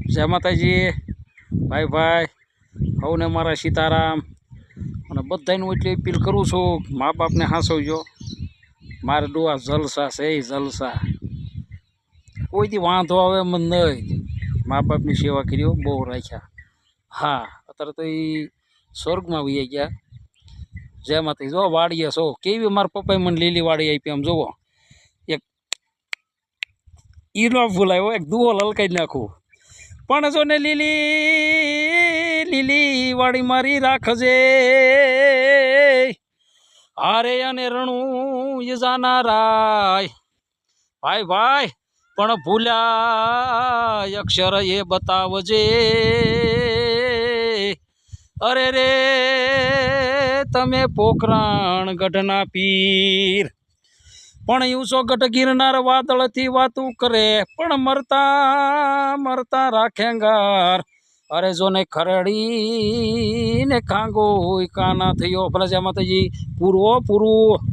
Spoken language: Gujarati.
જય માતાજી ભાઈ ભાઈ હવને મારા સીતારામ અને બધાનું એટલી અપીલ કરું છું મા બાપને હાંસવજો મારે ડોવા જલસા છે એ જલસા કોઈથી વાંધો આવે મને નહીં મા બાપની સેવા કરી બહુ રાખ્યા હા અત્યારે તો એ સ્વર્ગમાં વહી ગયા જય માતાજી જો વાડીએ છો કેવી મારા પપ્પાએ મને લીલી વાડી આપી આમ જોવો એક ઈનો ભૂલાયો એક દુવો લલકાઈ નાખું પણ જો ને લીલી લીલી વાડી મારી રાખજે હારે અને રણું યજાના રાય ભાઈ ભાઈ પણ ભૂલ્યા અક્ષર એ બતાવજે અરે રે તમે પોખરણ ગઢના પીર પણ યુસો ગઢ ગિરનાર વાદળથી વાતું કરે પણ મરતા મરતા રાખેંગાર અરે જો ને ખરડી ને ખાંગો કાના થયો ભલે જય માતાજી પૂરો પૂરું